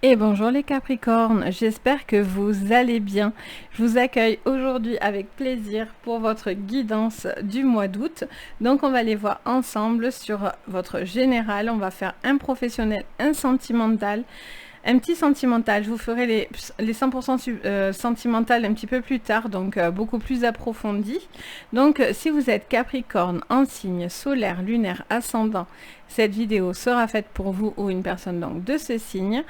Et bonjour les Capricornes, j'espère que vous allez bien. Je vous accueille aujourd'hui avec plaisir pour votre guidance du mois d'août. Donc on va les voir ensemble sur votre général. On va faire un professionnel, un sentimental. Un petit sentimental, je vous ferai les 100% sentimental un petit peu plus tard, donc beaucoup plus approfondi. Donc si vous êtes Capricorne en signe solaire, lunaire, ascendant, cette vidéo sera faite pour vous ou une personne donc de ce signe.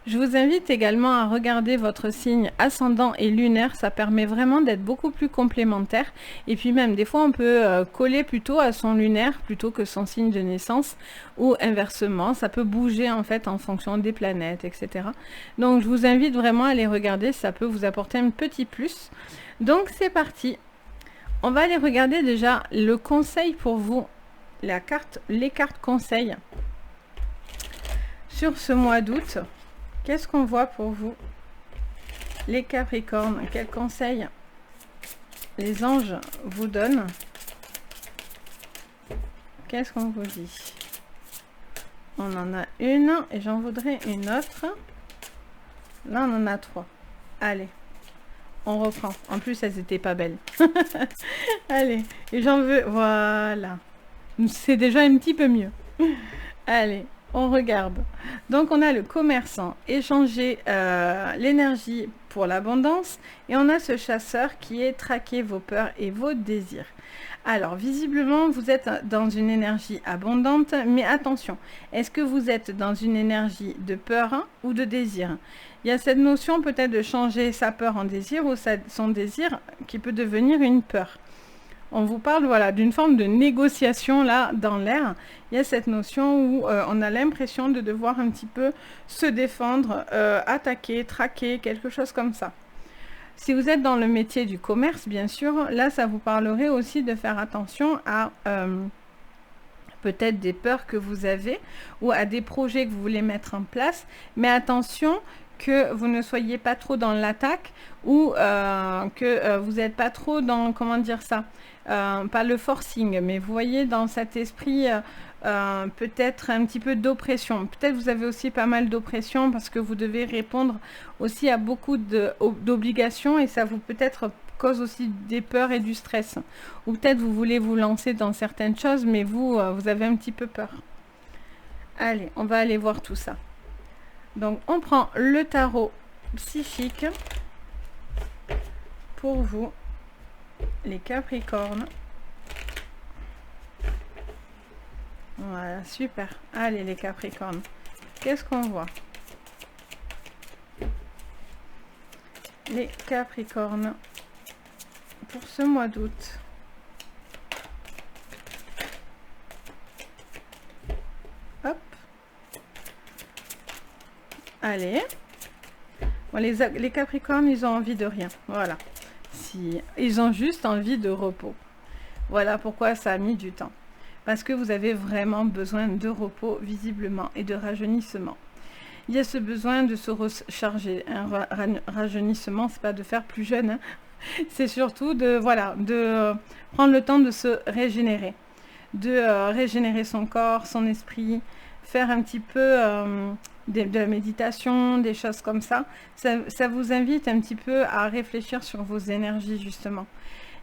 Je vous invite également à regarder votre signe ascendant et lunaire, ça permet vraiment d'être beaucoup plus complémentaire. Et puis même des fois on peut coller plutôt à son lunaire plutôt que son signe de naissance, ou inversement, ça peut bouger en fait en fonction des planètes, etc. Donc je vous invite vraiment à les regarder, ça peut vous apporter un petit plus. Donc c'est parti. On va aller regarder déjà le conseil pour vous, les cartes conseils sur ce mois d'août. Qu'est-ce qu'on voit pour vous, les Capricornes? Quels conseils les anges vous donnent? Qu'est-ce qu'on vous dit? On en a une et j'en voudrais une autre. Là, on en a trois. Allez, on reprend. En plus, elles étaient pas belles. Allez, et j'en veux... Voilà. C'est déjà un petit peu mieux. Allez, on regarde. Donc, on a le commerçant, échanger l'énergie pour l'abondance. Et on a ce chasseur qui est traquer vos peurs et vos désirs. Alors, visiblement, vous êtes dans une énergie abondante, mais attention, est-ce que vous êtes dans une énergie de peur ou de désir? Il y a cette notion peut-être de changer sa peur en désir ou son désir qui peut devenir une peur. On vous parle voilà, d'une forme de négociation là dans l'air. Il y a cette notion où on a l'impression de devoir un petit peu se défendre, attaquer, traquer, quelque chose comme ça. Si vous êtes dans le métier du commerce, bien sûr, là, ça vous parlerait aussi de faire attention à peut-être des peurs que vous avez ou à des projets que vous voulez mettre en place. Mais attention que vous ne soyez pas trop dans l'attaque ou que vous n'êtes pas trop dans, comment dire ça, pas le forcing, mais vous voyez dans cet esprit... peut-être un petit peu d'oppression. Peut-être vous avez aussi pas mal d'oppression parce que vous devez répondre aussi à beaucoup d'obligations et ça vous peut-être cause aussi des peurs et du stress. Ou peut-être vous voulez vous lancer dans certaines choses, mais vous avez un petit peu peur. Allez, on va aller voir tout ça. Donc, on prend le tarot psychique pour vous, les Capricornes. Voilà, super. Allez, les Capricornes. Qu'est-ce qu'on voit? Les Capricornes pour ce mois d'août. Hop. Allez. Bon, les Capricornes, ils ont envie de rien. Voilà. Ils ont juste envie de repos. Voilà pourquoi ça a mis du temps. Parce que vous avez vraiment besoin de repos, visiblement, et de rajeunissement. Il y a ce besoin de se recharger. Un rajeunissement, c'est pas de faire plus jeune, hein. C'est surtout de prendre le temps de se régénérer. De régénérer son corps, son esprit, faire un petit peu de la méditation, des choses comme ça. Ça vous invite un petit peu à réfléchir sur vos énergies, justement.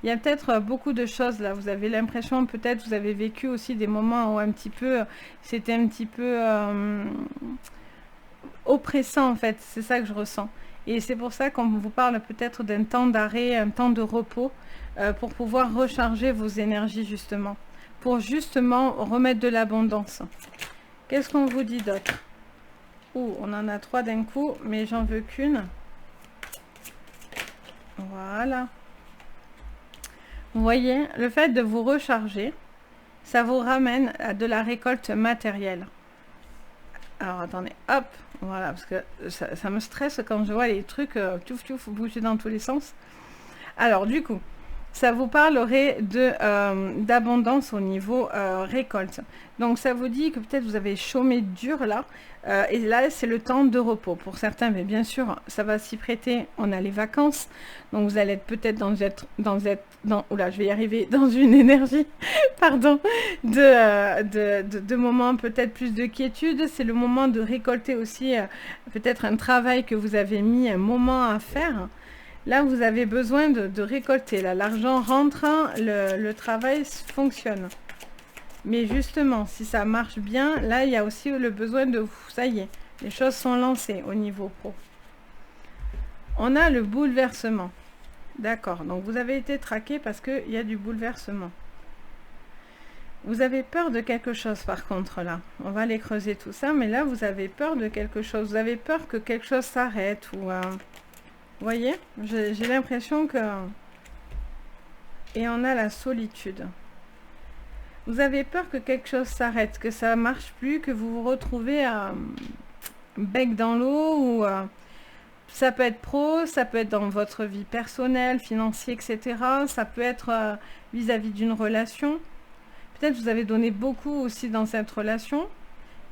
Il y a peut-être beaucoup de choses là, vous avez l'impression, peut-être vous avez vécu aussi des moments où c'était un petit peu oppressant en fait, c'est ça que je ressens. Et c'est pour ça qu'on vous parle peut-être d'un temps d'arrêt, un temps de repos, pour pouvoir recharger vos énergies justement, pour justement remettre de l'abondance. Qu'est-ce qu'on vous dit d'autre? On en a trois d'un coup, mais j'en veux qu'une. Voilà. Vous voyez, le fait de vous recharger, ça vous ramène à de la récolte matérielle. Alors attendez, hop, voilà, parce que ça me stresse quand je vois les trucs bouger dans tous les sens. Alors du coup, ça vous parlerait de d'abondance au niveau récolte. Donc ça vous dit que peut-être vous avez chômé dur là, et là c'est le temps de repos pour certains, mais bien sûr ça va s'y prêter. On a les vacances, donc vous allez être peut-être oula, je vais y arriver, dans une énergie, pardon, de moments peut-être plus de quiétude. C'est le moment de récolter aussi peut-être un travail que vous avez mis un moment à faire. Là, vous avez besoin de récolter. Là, l'argent rentre, le travail fonctionne. Mais justement, si ça marche bien, là, il y a aussi le besoin de... Ça y est, les choses sont lancées au niveau pro. On a le bouleversement. D'accord, donc vous avez été traqué parce qu'il y a du bouleversement. Vous avez peur de quelque chose par contre là. On va aller creuser tout ça, mais là, vous avez peur de quelque chose. Vous avez peur que quelque chose s'arrête ou... Vous voyez, j'ai l'impression que... Et on a la solitude. Vous avez peur que quelque chose s'arrête, que ça ne marche plus, que vous vous retrouvez à bec dans l'eau, ou ça peut être pro, ça peut être dans votre vie personnelle, financière, etc. Ça peut être vis-à-vis d'une relation. Peut-être vous avez donné beaucoup aussi dans cette relation,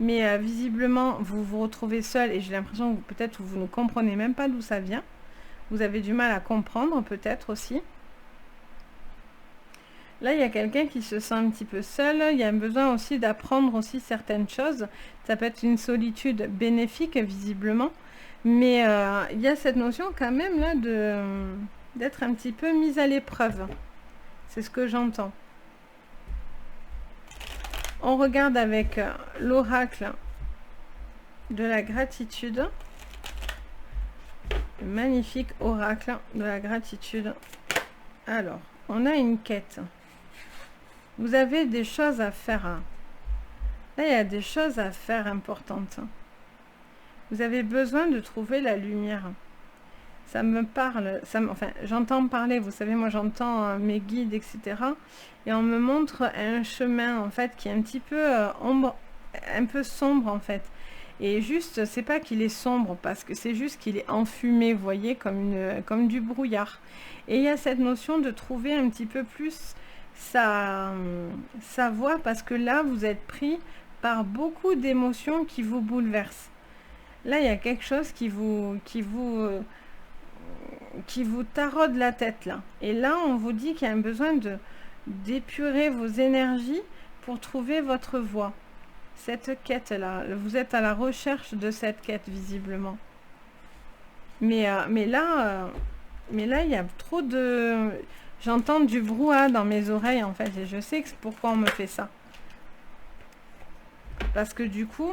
mais visiblement vous vous retrouvez seul, et j'ai l'impression que peut-être vous ne comprenez même pas d'où ça vient. Vous avez du mal à comprendre peut-être aussi. Là, il y a quelqu'un qui se sent un petit peu seul. Il y a un besoin aussi d'apprendre aussi certaines choses. Ça peut être une solitude bénéfique, visiblement. Mais il y a cette notion quand même là d'être un petit peu mise à l'épreuve. C'est ce que j'entends. On regarde avec l'oracle de la gratitude. Le magnifique oracle de la gratitude. Alors, on a une quête. Vous avez des choses à faire. Là, il y a des choses à faire importantes. Vous avez besoin de trouver la lumière. Ça me parle, enfin, j'entends parler, vous savez, moi j'entends mes guides, etc. Et on me montre un chemin, en fait, qui est un petit peu un peu sombre, en fait. Et juste, c'est pas qu'il est sombre, parce que c'est juste qu'il est enfumé, vous voyez, comme du brouillard. Et il y a cette notion de trouver un petit peu plus sa voie, parce que là, vous êtes pris par beaucoup d'émotions qui vous bouleversent. Là, il y a quelque chose qui vous taraude la tête, là. Et là, on vous dit qu'il y a un besoin d'épurer vos énergies pour trouver votre voie. Cette quête-là, vous êtes à la recherche de cette quête, visiblement. Mais là, il y a trop de... J'entends du brouhaha dans mes oreilles, en fait, et je sais que c'est pourquoi on me fait ça. Parce que du coup,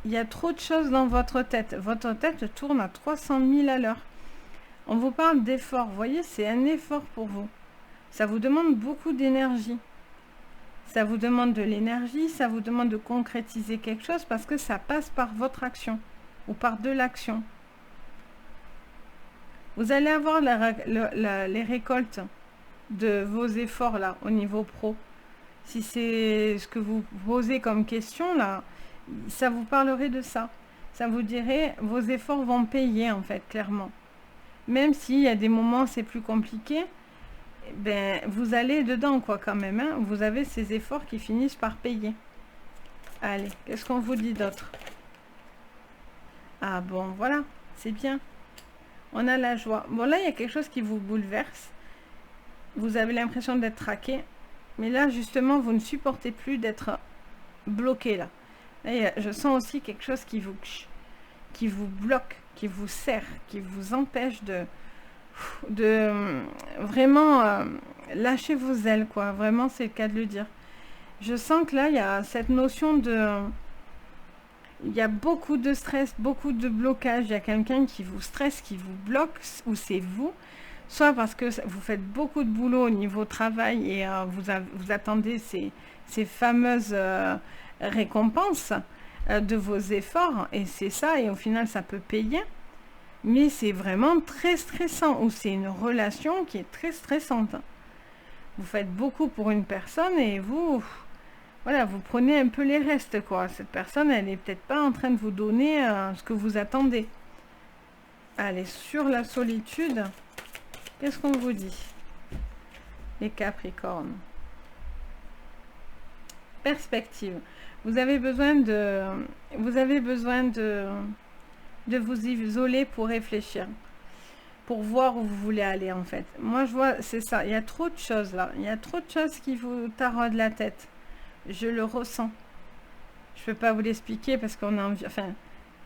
il y a trop de choses dans votre tête. Votre tête tourne à 300 000 à l'heure. On vous parle d'effort, vous voyez, c'est un effort pour vous. Ça vous demande beaucoup d'énergie. Ça vous demande de l'énergie, ça vous demande de concrétiser quelque chose parce que ça passe par votre action ou par de l'action. Vous allez avoir les récoltes de vos efforts là au niveau pro. Si c'est ce que vous posez comme question là, ça vous parlerait de ça. Ça vous dirait vos efforts vont payer en fait, clairement. Même s'il y a des moments c'est plus compliqué, ben, vous allez dedans quoi quand même. Hein. Vous avez ces efforts qui finissent par payer. Allez, qu'est-ce qu'on vous dit d'autre? Ah bon, voilà, c'est bien. On a la joie. Bon, là, il y a quelque chose qui vous bouleverse. Vous avez l'impression d'être traqué. Mais là, justement, vous ne supportez plus d'être bloqué, là. Là, je sens aussi quelque chose qui vous bloque, qui vous serre, qui vous empêche de vraiment lâcher vos ailes, quoi. Vraiment, c'est le cas de le dire. Je sens que là, il y a cette notion de... Il y a beaucoup de stress, beaucoup de blocage. Il y a quelqu'un qui vous stresse, qui vous bloque, ou c'est vous. Soit parce que vous faites beaucoup de boulot au niveau travail et vous attendez ces fameuses récompenses de vos efforts. Et c'est ça, et au final, ça peut payer. Mais c'est vraiment très stressant, ou c'est une relation qui est très stressante. Vous faites beaucoup pour une personne et vous... Voilà, vous prenez un peu les restes, quoi. Cette personne, elle n'est peut-être pas en train de vous donner ce que vous attendez. Allez, sur la solitude, qu'est-ce qu'on vous dit? les Capricornes. Perspective. Vous avez besoin de vous isoler pour réfléchir, pour voir où vous voulez aller en fait. Moi je vois, c'est ça, il y a trop de choses là, il y a trop de choses qui vous taraudent la tête. Je le ressens. Je peux pas vous l'expliquer parce qu'on a envie, enfin,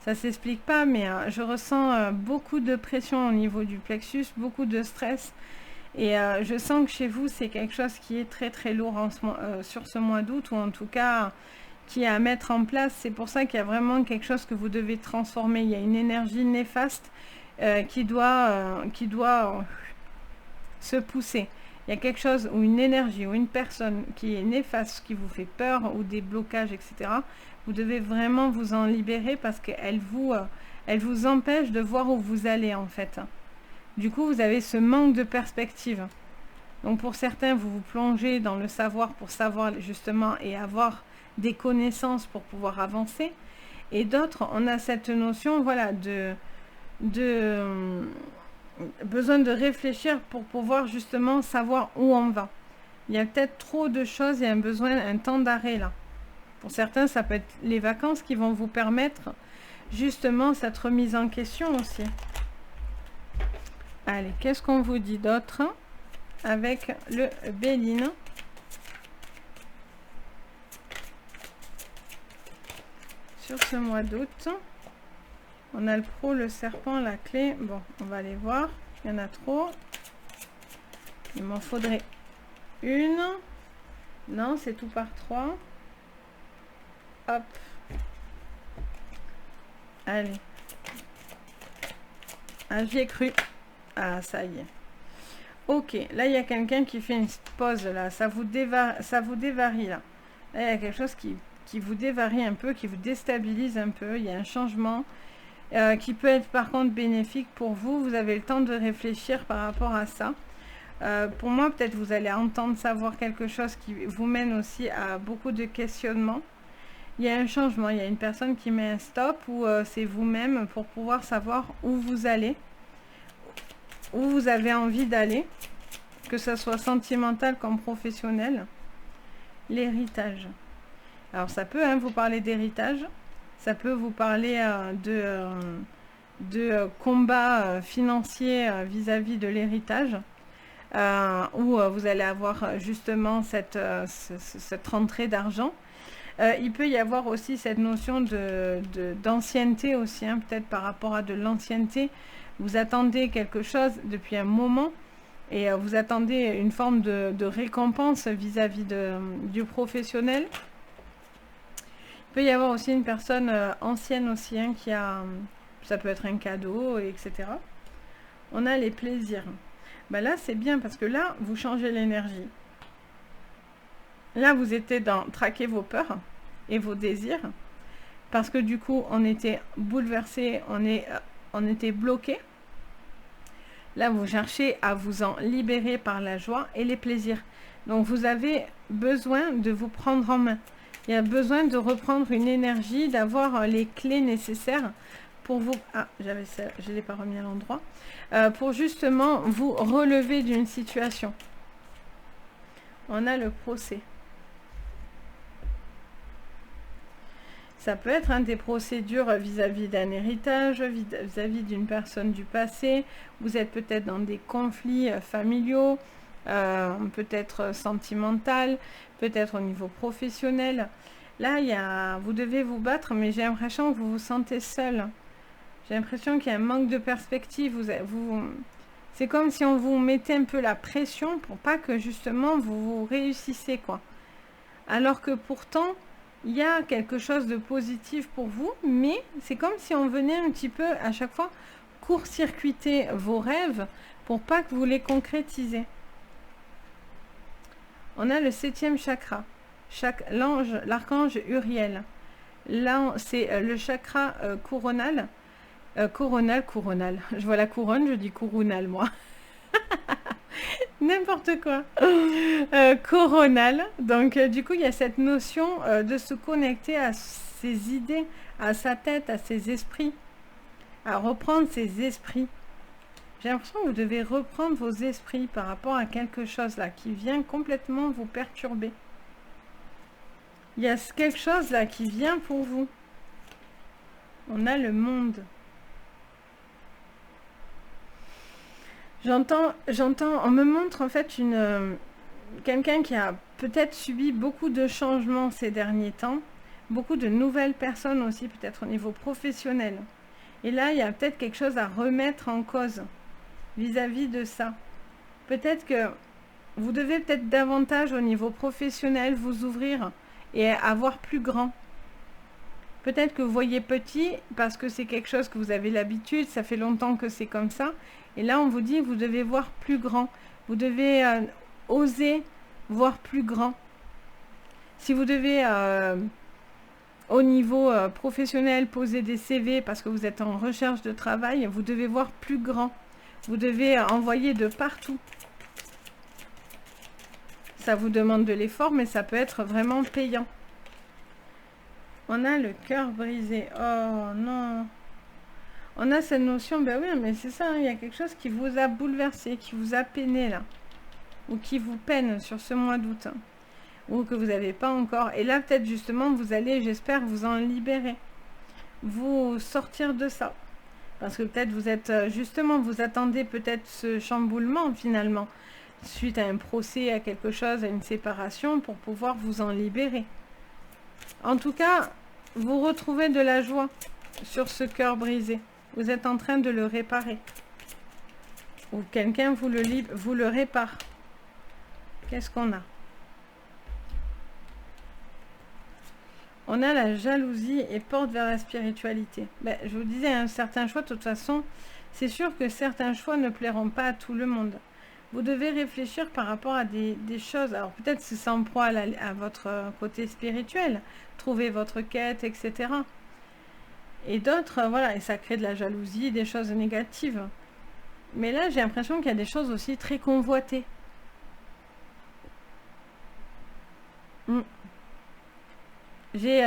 ça s'explique pas, mais je ressens beaucoup de pression au niveau du plexus, beaucoup de stress. Et je sens que chez vous, c'est quelque chose qui est très très lourd sur ce mois d'août, ou en tout cas qui est à mettre en place. C'est pour ça qu'il y a vraiment quelque chose que vous devez transformer. Il y a une énergie néfaste qui doit se pousser. Il y a quelque chose, ou une énergie, ou une personne qui est néfaste, qui vous fait peur, ou des blocages, etc. Vous devez vraiment vous en libérer parce qu'elle vous empêche de voir où vous allez en fait. Du coup, vous avez ce manque de perspective. Donc pour certains, vous vous plongez dans le savoir pour savoir justement et avoir des connaissances pour pouvoir avancer. Et d'autres, on a cette notion, voilà, besoin de réfléchir pour pouvoir justement savoir où on va. Il y a peut-être trop de choses, il y a un temps d'arrêt là. Pour certains, ça peut être les vacances qui vont vous permettre justement cette remise en question aussi. Allez, qu'est-ce qu'on vous dit d'autre avec le Béline? Sur ce mois d'août, on a le pro, le serpent, la clé. Bon, on va aller voir. Il y en a trop. Il m'en faudrait une. Non, c'est tout par 3. Hop. Allez. Ah, j'y ai cru. Ah, ça y est. Ok, là, il y a quelqu'un qui fait une pause, là. Ça vous dévarie, là. Là, il y a quelque chose qui vous dévarie un peu, qui vous déstabilise un peu. Il y a un changement qui peut être, par contre, bénéfique pour vous. Vous avez le temps de réfléchir par rapport à ça. Pour moi, peut-être vous allez entendre savoir quelque chose qui vous mène aussi à beaucoup de questionnements. Il y a un changement, il y a une personne qui met un stop ou c'est vous-même pour pouvoir savoir où vous allez, où vous avez envie d'aller, que ce soit sentimental comme professionnel. L'héritage. Alors ça peut vous parler d'héritage, ça peut vous parler de combat financier vis-à-vis de l'héritage, où vous allez avoir justement cette rentrée d'argent. Il peut y avoir aussi cette notion d'ancienneté aussi, peut-être par rapport à de l'ancienneté. Vous attendez quelque chose depuis un moment et vous attendez une forme de récompense vis-à-vis du professionnel. Il peut y avoir aussi une personne ancienne aussi qui a, ça peut être un cadeau, etc. On a les plaisirs. Ben là, c'est bien parce que là, vous changez l'énergie. Là, vous étiez dans traquer vos peurs et vos désirs. Parce que du coup, on était bouleversé, on était bloqué. Là, vous cherchez à vous en libérer par la joie et les plaisirs. Donc, vous avez besoin de vous prendre en main. Il y a besoin de reprendre une énergie, d'avoir les clés nécessaires pour vous... Ah, je ne l'ai pas remis à l'endroit. Pour justement vous relever d'une situation. On a le procès. Ça peut être des procédures vis-à-vis d'un héritage, vis-à-vis d'une personne du passé. Vous êtes peut-être dans des conflits familiaux, peut-être sentimental, peut-être au niveau professionnel. Là, vous devez vous battre, mais j'ai l'impression que vous vous sentez seul. J'ai l'impression qu'il y a un manque de perspective. C'est comme si on vous mettait un peu la pression pour pas que justement vous réussissez, quoi. Alors que pourtant, il y a quelque chose de positif pour vous, mais c'est comme si on venait un petit peu à chaque fois court-circuiter vos rêves pour pas que vous les concrétisez. On a le 7e chakra, l'archange Uriel. Là, c'est le chakra coronal. Coronal. Je vois la couronne, je dis coronal, moi. N'importe quoi. Coronal. Donc, du coup, il y a cette notion de se connecter à ses idées, à sa tête, à ses esprits, à reprendre ses esprits. J'ai l'impression que vous devez reprendre vos esprits par rapport à quelque chose là qui vient complètement vous perturber. Il y a quelque chose là qui vient pour vous. On a le monde. J'entends, on me montre en fait quelqu'un qui a peut-être subi beaucoup de changements ces derniers temps, beaucoup de nouvelles personnes aussi, peut-être au niveau professionnel. Et là, il y a peut-être quelque chose à remettre en cause vis-à-vis de ça. Peut-être que vous devez peut-être davantage au niveau professionnel vous ouvrir et avoir plus grand. Peut-être que vous voyez petit parce que c'est quelque chose que vous avez l'habitude, ça fait longtemps que c'est comme ça. Et là, on vous dit, vous devez voir plus grand. Vous devez oser voir plus grand. Si vous devez, au niveau professionnel, poser des CV parce que vous êtes en recherche de travail, vous devez voir plus grand. Vous devez envoyer de partout. Ça vous demande de l'effort, mais ça peut être vraiment payant. On a le cœur brisé. Oh non. On a cette notion, ben oui, mais c'est ça, hein, il y a quelque chose qui vous a bouleversé, qui vous a peiné là. Ou qui vous peine sur ce mois d'août. Hein, ou que vous n'avez pas encore. Et là, peut-être justement, vous allez, j'espère, vous en libérer. Vous sortir de ça. Parce que peut-être vous êtes, justement, vous attendez peut-être ce chamboulement finalement. Suite à un procès, à quelque chose, à une séparation, pour pouvoir vous en libérer. En tout cas, vous retrouvez de la joie sur ce cœur brisé. Vous êtes en train de le réparer. Ou quelqu'un vous le répare. Qu'est-ce qu'on a? On a la jalousie et porte vers la spiritualité. Ben, je vous disais, un certain choix, de toute façon, c'est sûr que certains choix ne plairont pas à tout le monde. Vous devez réfléchir par rapport à des choses. Alors peut-être c'est sans proie à votre côté spirituel. Trouver votre quête, etc. Et d'autres, voilà, et ça crée de la jalousie, des choses négatives. Mais là, j'ai l'impression qu'il y a des choses aussi très convoitées. J'ai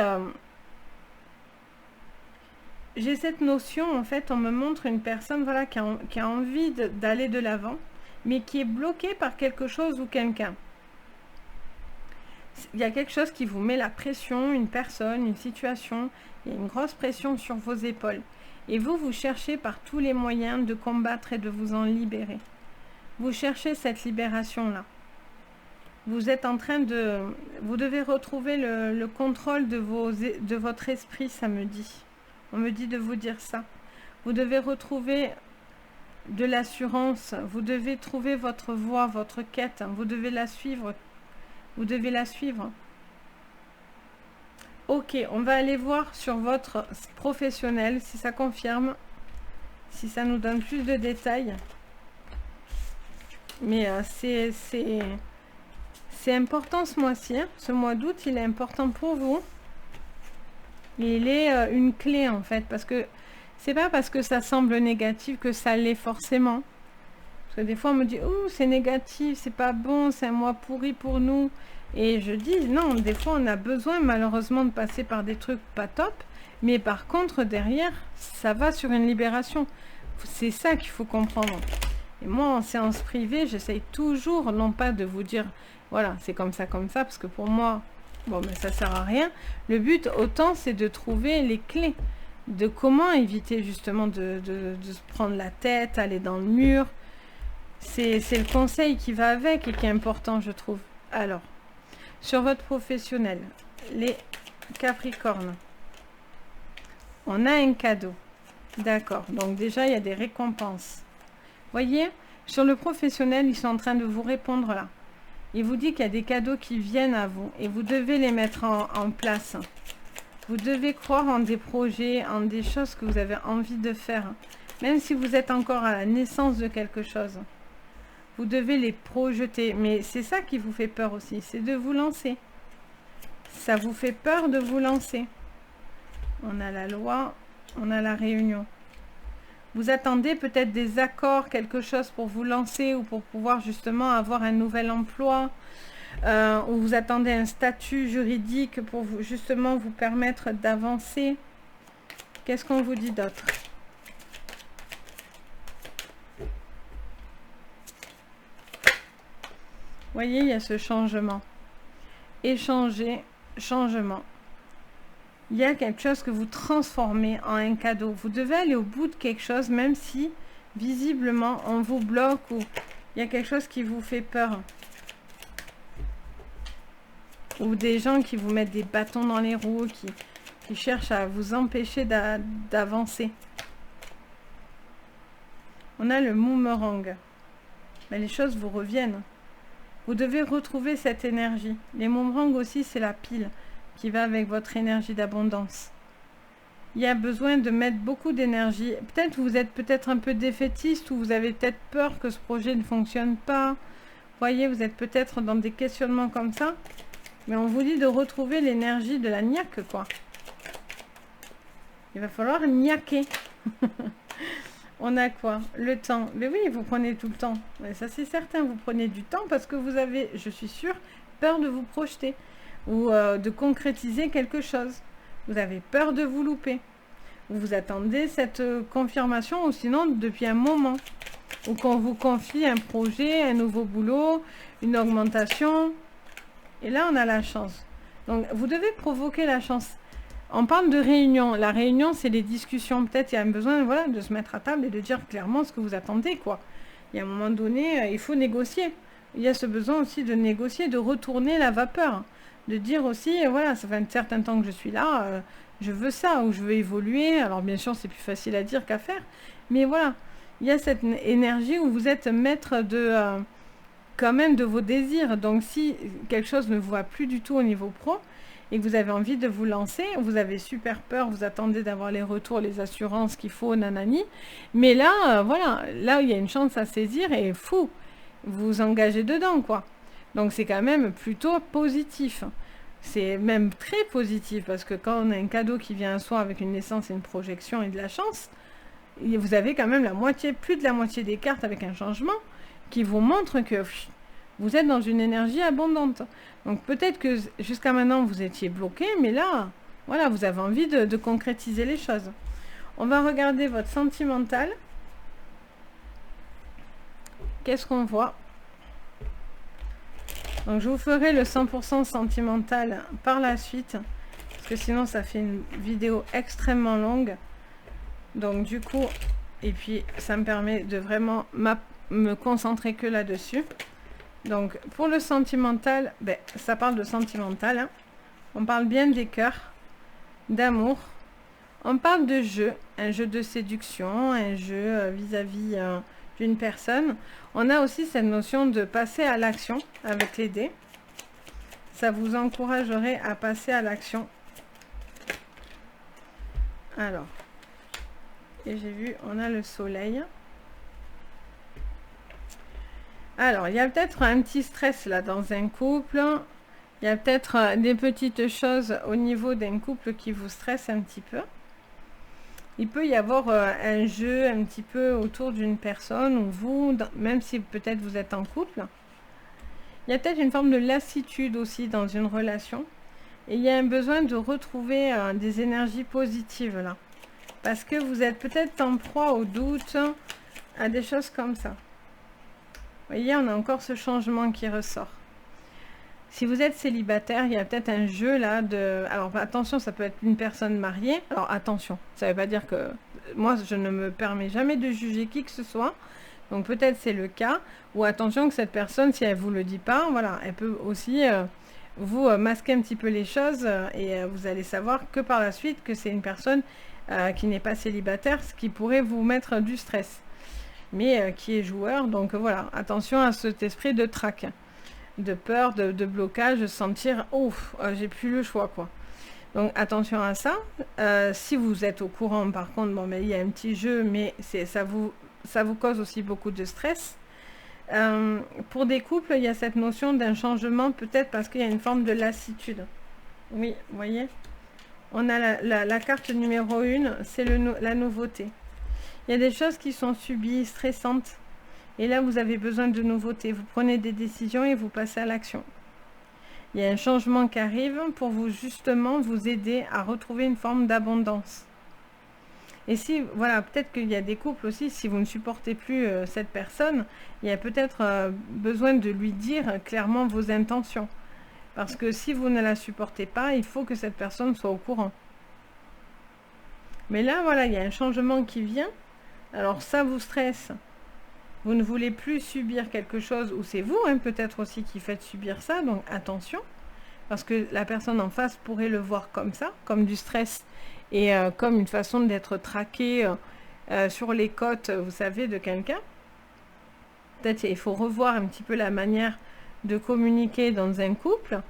cette notion, en fait, on me montre une personne voilà, qui a envie d'aller de l'avant, mais qui est bloquée par quelque chose ou quelqu'un. Il y a quelque chose qui vous met la pression, une personne, une situation, il y a une grosse pression sur vos épaules. Et vous cherchez par tous les moyens de combattre et de vous en libérer. Vous cherchez cette libération-là. Vous êtes en train de... Vous devez retrouver le contrôle de votre esprit, ça me dit. On me dit de vous dire ça. Vous devez retrouver de l'assurance. Vous devez trouver votre voie, votre quête. Vous devez la suivre. Vous devez la suivre. Ok, on va aller voir sur votre professionnel, si ça confirme. Si ça nous donne plus de détails. Mais c'est important ce mois-ci. Hein. Ce mois d'août, il est important pour vous. Et il est une clé en fait. Parce que c'est pas parce que ça semble négatif que ça l'est forcément. Parce que des fois on me dit, oh c'est négatif, c'est pas bon, c'est un mois pourri pour nous. Et je dis, non, des fois on a besoin malheureusement de passer par des trucs pas top. Mais par contre, derrière, ça va sur une libération. C'est ça qu'il faut comprendre. Et moi, en séance privée, j'essaye toujours, non pas de vous dire, voilà, c'est comme ça, parce que pour moi, bon, ben, ça sert à rien. Le but, autant, c'est de trouver les clés de comment éviter justement de se prendre la tête, aller dans le mur. C'est le conseil qui va avec et qui est important, je trouve. Alors, sur votre professionnel, les Capricornes, on a un cadeau. D'accord, donc déjà, il y a des récompenses. Voyez, sur le professionnel, ils sont en train de vous répondre là. Il vous dit qu'il y a des cadeaux qui viennent à vous et vous devez les mettre en place. Vous devez croire en des projets, en des choses que vous avez envie de faire. Même si vous êtes encore à la naissance de quelque chose. Vous devez les projeter. Mais c'est ça qui vous fait peur aussi, c'est de vous lancer. Ça vous fait peur de vous lancer. On a la loi, on a la réunion. Vous attendez peut-être des accords, quelque chose pour vous lancer ou pour pouvoir justement avoir un nouvel emploi. Ou vous attendez un statut juridique pour justement vous permettre d'avancer. Qu'est-ce qu'on vous dit d'autre? voyez, il y a ce changement. Échanger, changement. Il y a quelque chose que vous transformez en un cadeau. Vous devez aller au bout de quelque chose, même si visiblement on vous bloque ou il y a quelque chose qui vous fait peur. Ou des gens qui vous mettent des bâtons dans les roues, qui cherchent à vous empêcher d'avancer. On a le boomerang. Mais les choses vous reviennent. Vous devez retrouver cette énergie. Les boomerangs aussi, c'est la pile qui va avec votre énergie d'abondance. Il y a besoin de mettre beaucoup d'énergie. Peut-être vous êtes peut-être un peu défaitiste ou vous avez peut-être peur que ce projet ne fonctionne pas. Voyez, vous êtes peut-être dans des questionnements comme ça. Mais on vous dit de retrouver l'énergie de la niaque, quoi. Il va falloir niaquer. On a quoi? Le temps. Mais oui, vous prenez tout le temps. Mais ça, c'est certain, vous prenez du temps parce que vous avez, je suis sûre, peur de vous projeter ou de concrétiser quelque chose. Vous avez peur de vous louper. Vous attendez cette confirmation ou sinon depuis un moment. Ou qu'on vous confie un projet, un nouveau boulot, une augmentation. Et là, on a la chance. Donc, vous devez provoquer la chance. On parle de réunion. La réunion, c'est les discussions. Peut-être il y a un besoin, voilà, de se mettre à table et de dire clairement ce que vous attendez, quoi. Il y a un moment donné, il faut négocier. Il y a ce besoin aussi de négocier, de retourner la vapeur. De dire aussi, voilà, ça fait un certain temps que je suis là, je veux ça, ou je veux évoluer. Alors, bien sûr, c'est plus facile à dire qu'à faire. Mais voilà, il y a cette énergie où vous êtes maître de... quand même de vos désirs. Donc, si quelque chose ne vous va plus du tout au niveau pro, et que vous avez envie de vous lancer, vous avez super peur, vous attendez d'avoir les retours, les assurances qu'il faut, nanani. Mais là, voilà, là, il y a une chance à saisir et fou, vous engagez dedans, quoi. Donc, c'est quand même plutôt positif. C'est même très positif parce que quand on a un cadeau qui vient à soi avec une naissance et une projection et de la chance, vous avez quand même la moitié, plus de la moitié des cartes avec un changement qui vous montre que vous êtes dans une énergie abondante. Donc peut-être que jusqu'à maintenant vous étiez bloqué, mais là, voilà, vous avez envie de concrétiser les choses. On va regarder votre sentimental. Qu'est-ce qu'on voit? Donc je vous ferai le 100% sentimental par la suite, parce que sinon ça fait une vidéo extrêmement longue. Donc du coup, et puis ça me permet de vraiment me concentrer que là-dessus. Donc, pour le sentimental, ben, ça parle de sentimental. Hein. On parle bien des cœurs, d'amour. On parle de jeu, un jeu de séduction, un jeu vis-à-vis d'une personne. On a aussi cette notion de passer à l'action avec les dés. Ça vous encouragerait à passer à l'action. Alors, et j'ai vu, on a le soleil. Alors, il y a peut-être un petit stress là dans un couple. Il y a peut-être des petites choses au niveau d'un couple qui vous stressent un petit peu. Il peut y avoir un jeu un petit peu autour d'une personne ou vous, même si peut-être vous êtes en couple. Il y a peut-être une forme de lassitude aussi dans une relation. Et il y a un besoin de retrouver des énergies positives là. Parce que vous êtes peut-être en proie au doute, à des choses comme ça. Vous voyez, on a encore ce changement qui ressort. Si vous êtes célibataire, il y a peut-être un jeu là de... Alors attention, ça peut être une personne mariée. Alors attention, ça ne veut pas dire que... Moi, je ne me permets jamais de juger qui que ce soit. Donc peut-être c'est le cas. Ou attention que cette personne, si elle ne vous le dit pas, voilà, elle peut aussi vous masquer un petit peu les choses. Et vous allez savoir que par la suite que c'est une personne qui n'est pas célibataire, ce qui pourrait vous mettre du stress. Mais qui est joueur. Donc voilà, attention à cet esprit de trac, de peur, de blocage, de sentir « Ouf, j'ai plus le choix, quoi ». Donc attention à ça. Si vous êtes au courant, par contre, bon, mais il y a un petit jeu, mais ça vous cause aussi beaucoup de stress. Pour des couples, il y a cette notion d'un changement, peut-être parce qu'il y a une forme de lassitude. Oui, vous voyez, on a la carte numéro 1, c'est la nouveauté. Il y a des choses qui sont subies, stressantes. Et là, vous avez besoin de nouveautés. Vous prenez des décisions et vous passez à l'action. Il y a un changement qui arrive pour vous, justement, vous aider à retrouver une forme d'abondance. Et si, voilà, peut-être qu'il y a des couples aussi, si vous ne supportez plus cette personne, il y a peut-être besoin de lui dire clairement vos intentions. Parce que si vous ne la supportez pas, il faut que cette personne soit au courant. Mais là, voilà, il y a un changement qui vient. Alors ça vous stresse. Vous ne voulez plus subir quelque chose, ou c'est vous, hein, peut-être aussi, qui faites subir ça. Donc attention, parce que la personne en face pourrait le voir comme ça, comme du stress, et comme une façon d'être traqué sur les côtes, vous savez, de quelqu'un. Peut-être il faut revoir un petit peu la manière de communiquer dans un couple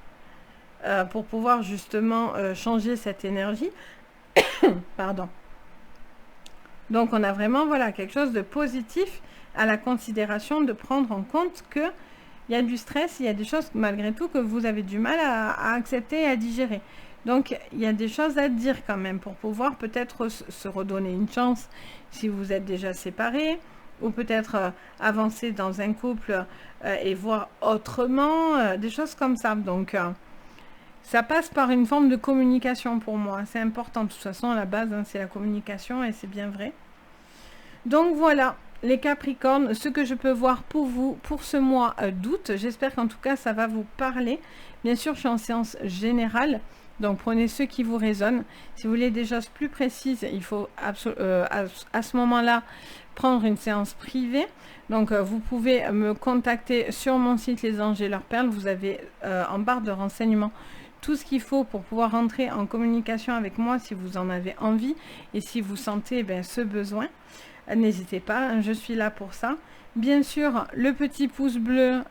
pour pouvoir justement changer cette énergie. Pardon. Donc on a vraiment, voilà, quelque chose de positif à la considération, de prendre en compte que il y a du stress, il y a des choses malgré tout que vous avez du mal à accepter et à digérer. Donc il y a des choses à dire quand même pour pouvoir peut-être se redonner une chance si vous êtes déjà séparés, ou peut-être avancer dans un couple et voir autrement, des choses comme ça. Donc ça passe par une forme de communication pour moi, c'est important. De toute façon, à la base, hein, c'est la communication et c'est bien vrai. Donc voilà, les Capricornes, ce que je peux voir pour vous pour ce mois d'août. J'espère qu'en tout cas, ça va vous parler. Bien sûr, je suis en séance générale, donc prenez ceux qui vous résonnent. Si vous voulez des choses plus précises, il faut à ce moment-là prendre une séance privée. Donc vous pouvez me contacter sur mon site Les Anges et leurs perles. Vous avez en barre de renseignements tout ce qu'il faut pour pouvoir rentrer en communication avec moi si vous en avez envie et si vous sentez ce besoin. N'hésitez pas, je suis là pour ça. Bien sûr, le petit pouce bleu,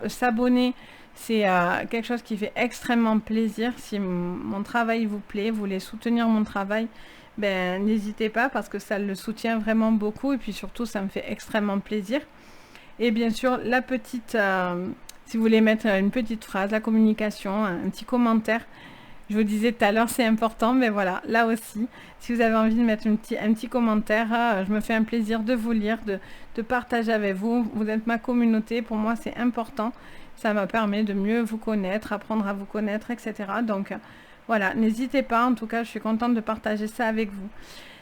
s'abonner, c'est quelque chose qui fait extrêmement plaisir. Si mon travail vous plaît, vous voulez soutenir mon travail, n'hésitez pas parce que ça le soutient vraiment beaucoup et puis surtout, ça me fait extrêmement plaisir. Et bien sûr, la petite, si vous voulez mettre une petite phrase, la communication, un petit commentaire. Je vous disais tout à l'heure, c'est important, mais voilà, là aussi, si vous avez envie de mettre un petit commentaire, je me fais un plaisir de vous lire, de partager avec vous. Vous êtes ma communauté, pour moi c'est important. Ça me permet de mieux vous connaître, apprendre à vous connaître, etc. Donc voilà, n'hésitez pas, en tout cas, je suis contente de partager ça avec vous.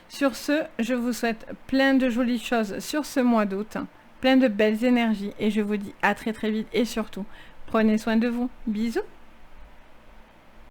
Sur ce, je vous souhaite plein de jolies choses sur ce mois d'août, plein de belles énergies, et je vous dis à très très vite, et surtout, prenez soin de vous. Bisous!